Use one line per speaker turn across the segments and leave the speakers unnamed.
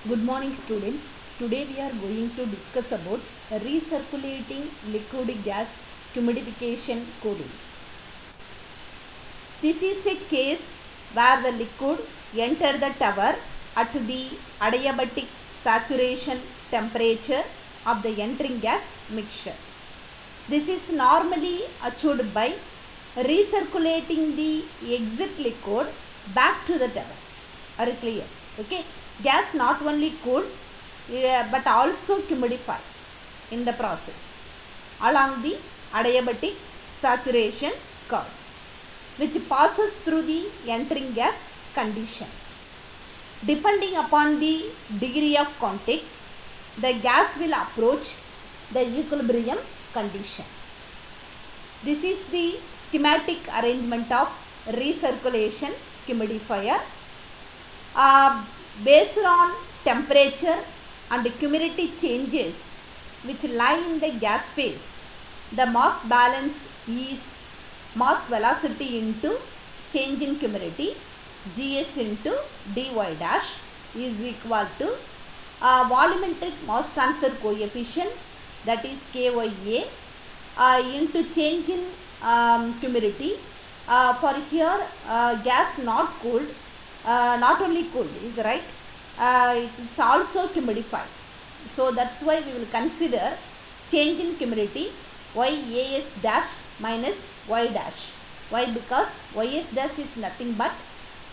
Good morning students. Today we are going to discuss about recirculating liquid gas humidification cooling. This is a case where the liquid enter the tower at the adiabatic saturation temperature of the entering gas mixture. This is normally achieved by recirculating the exit liquid back to the tower. Are you clear? Okay. Gas not only cooled but also humidified in the process along the adiabatic saturation curve, which passes through the entering gas condition. Depending upon the degree of contact, the gas will approach the equilibrium condition. This is the schematic arrangement of recirculation humidifier. Based on temperature and humidity changes which lie in the gas phase, the mass balance is mass velocity into change in humidity, Gs into dy dash is equal to volumetric mass transfer coefficient, that is Kya, into change in humidity. For here gas not cooled, not only cooled is right, it is also humidified. So that's why we will consider change in humidity Yas dash minus Y dash. Why? Because Ys dash is nothing but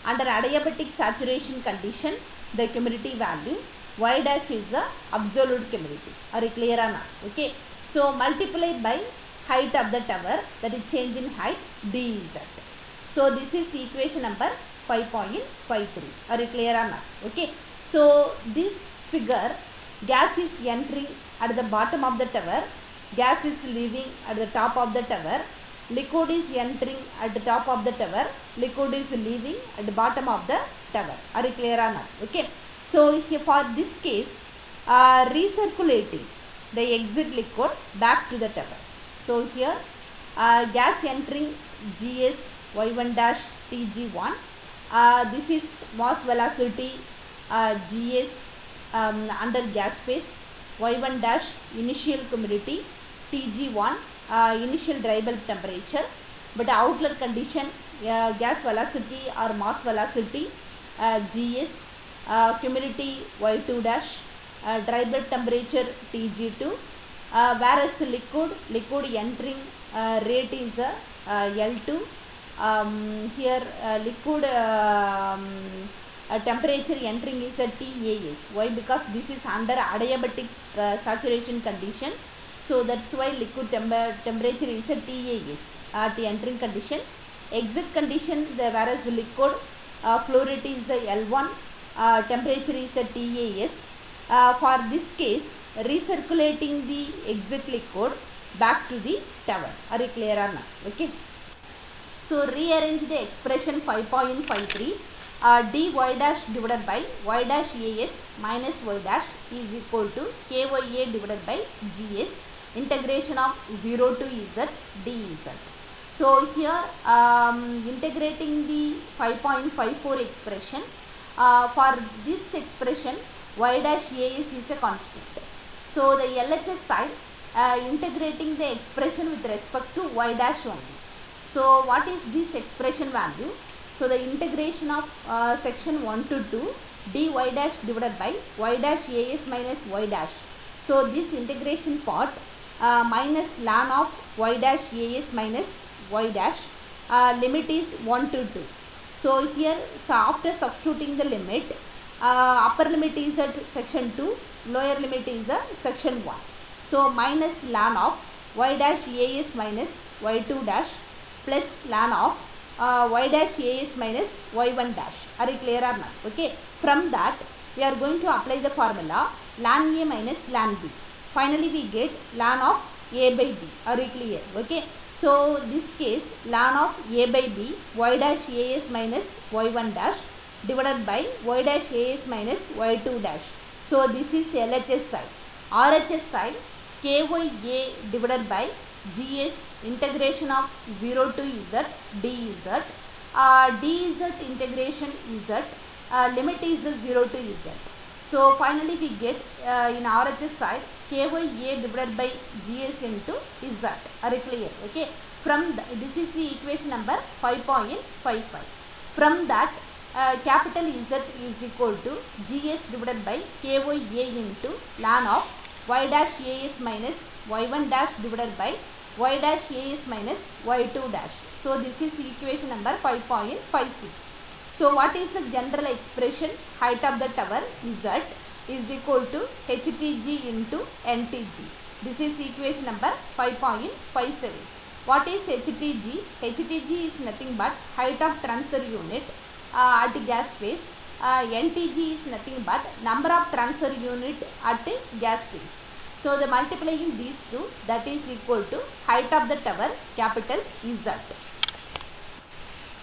under adiabatic saturation condition the humidity value, Y dash is the absolute humidity. Are you clear or not? Okay. So multiply by height of the tower, that is change in height, dz. So this is equation number 5.53. Are you clear or not? Okay. So this figure, gas is entering at the bottom of the tower, gas is leaving at the top of the tower, liquid is entering at the top of the tower, liquid is leaving at the bottom of the tower. Are you clear or not? Okay. So here for this case, recirculating the exit liquid back to the tower. So here gas entering Gs Y1 dash Tg1. This is mass velocity Gs under gas phase, Y1 dash initial humidity, Tg1 initial dry bulb temperature, but outlet condition gas velocity or mass velocity Gs, humidity Y2 dash, dry bulb temperature Tg2, whereas liquid entering rate is L2. Here liquid temperature entering is at TAS. Why? Because this is under adiabatic saturation condition. So that's why liquid temperature is at TAS at entering condition. Exit condition, whereas the liquid flow rate is L1, temperature is at TAS. For this case, recirculating the exit liquid back to the tower. Are you clear or not? Okay. So rearrange the expression 5.53. dy dash divided by y dash as minus y dash is equal to Kya divided by Gs, integration of 0 to z dz. So here integrating the 5.54 expression, for this expression y dash as is a constant. So the LHS side integrating the expression with respect to y dash only. So what is this expression value? So the integration of section 1 to 2 dy dash divided by y dash as minus y dash. So this integration part minus ln of y dash as minus y dash, limit is 1 to 2. So here, so after substituting the limit, upper limit is at section 2, lower limit is section 1. So minus ln of y dash as minus y2 dash plus ln of y dash as minus y1 dash. Are you clear or not? Okay. From that we are going to apply the formula ln A minus ln B. Finally we get ln of A by B. Are you clear? Okay. So this case ln of A by B, y dash as minus y1 dash divided by y dash as minus y2 dash. So this is LHS side. RHS side, Kya divided by Gs, integration of 0 to z dz, dz integration z, limit is 0 to z. So finally we get in RHS side KYA divided by GS into Z. Are you clear? Okay. From this is the equation number 5.55. From that capital Z is equal to GS divided by KYA into ln of y dash AS minus y1 dash divided by y dash AS minus y2 dash. So this is equation number 5.56. So what is the general expression? Height of the tower Z is equal to HTG into NTG. This is equation number 5.57. What is HTG? HTG is nothing but height of transfer unit at gas phase. NTG is nothing but number of transfer unit at gas phase. So the multiplying these two, that is equal to height of the tower capital Z,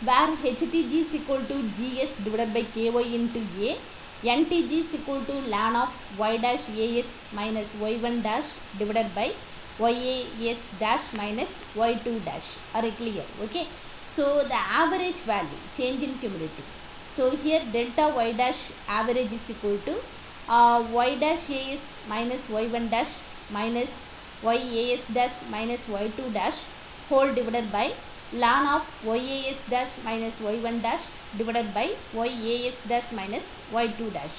where HTG is equal to GS divided by KY into A, NTG is equal to ln of y dash AS minus y1 dash divided by YAS dash minus y2 dash. Are you clear? Okay. So the average value, change in cumulative. So here delta y dash average is equal to y dash AS minus y1 dash minus YAS dash minus y2 dash whole divided by ln of YAS dash minus y1 dash divided by YAS dash minus y2 dash.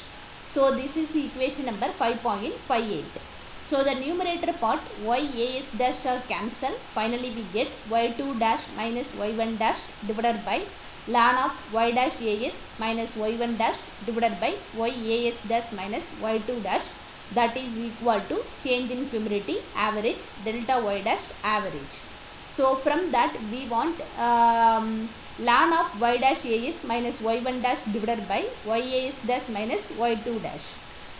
So this is the equation number 5.58. So the numerator part YAS dash are cancelled. Finally we get y2 dash minus y1 dash divided by ln of y dash AS minus y1 dash divided by YAS dash minus y2 dash, that is equal to change in cumulative average delta y dash average. So from that we want ln of y dash AS minus y1 dash divided by YAS dash minus y2 dash.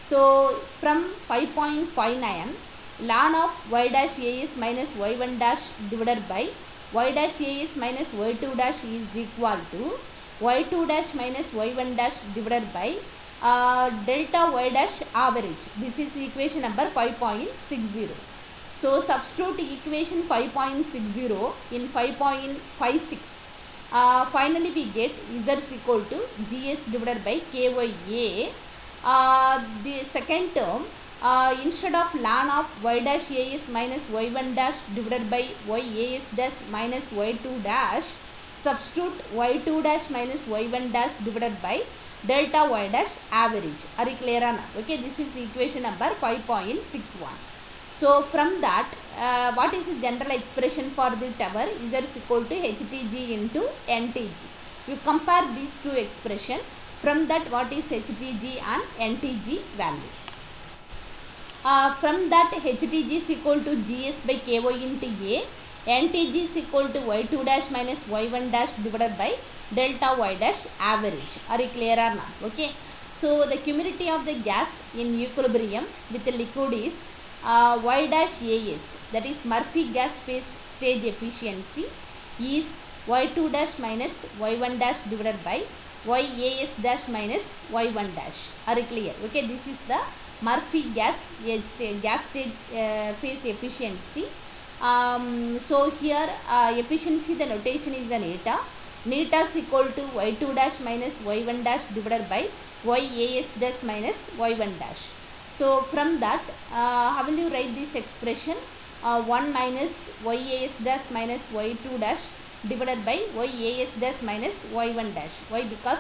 So from 5.59 ln of y dash AS minus y1 dash divided by y dash AS minus y2 dash is equal to y2 dash minus y1 dash divided by delta y dash average. This is equation number 5.60. So substitute equation 5.60 in 5.56. Finally we get Z is equal to GS divided by KYA. The second term, instead of ln of y dash AS minus y1 dash divided by YAS dash minus y2 dash, substitute y2 dash minus y1 dash divided by delta y dash average. Are you clear or not? Okay, this is equation number 5.61. So from that, what is the general expression for the tower? Z is equal to HTG into NTG. You compare these two expressions. From that, what is HTG and NTG values? From that, HTG is equal to GS by KY into A, NTG is equal to y2 dash minus y1 dash divided by delta y dash average. Are you clear or not? Okay. So the humidity of the gas in equilibrium with the liquid is y dash AS, that is Murphy gas phase stage efficiency, is y2 dash minus y1 dash divided by YAS dash minus y1 dash. Are you clear? Okay, this is the Murphy gas stage phase efficiency. So here efficiency, the notation is the neta. Neta is equal to y2 dash minus y1 dash divided by YAS dash minus y1 dash. So from that, how will you write this expression? 1 minus YAS dash minus y2 dash divided by YAS dash minus y1 dash. Why? Because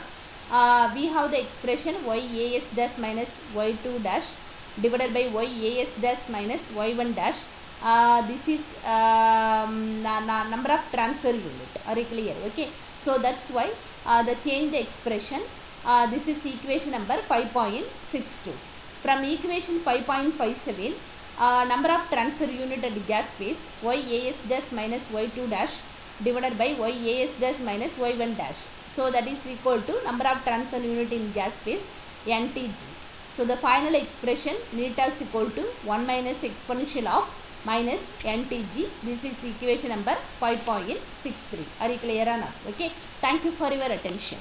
we have the expression YAS dash minus y2 dash divided by YAS dash minus y1 dash. This is number of transfer unit. Are you clear? Okay. So that's why the change the expression. This is equation number 5.62. From equation 5.57, number of transfer unit at gas phase YAS dash minus y2 dash divided by YAS dash minus y1 dash. So that is equal to number of transfer unit in gas phase NTG. So the final expression neta is equal to 1 minus exponential of minus NTG. This is equation number 5.63. Are you clear or not? Okay. Thank you for your attention.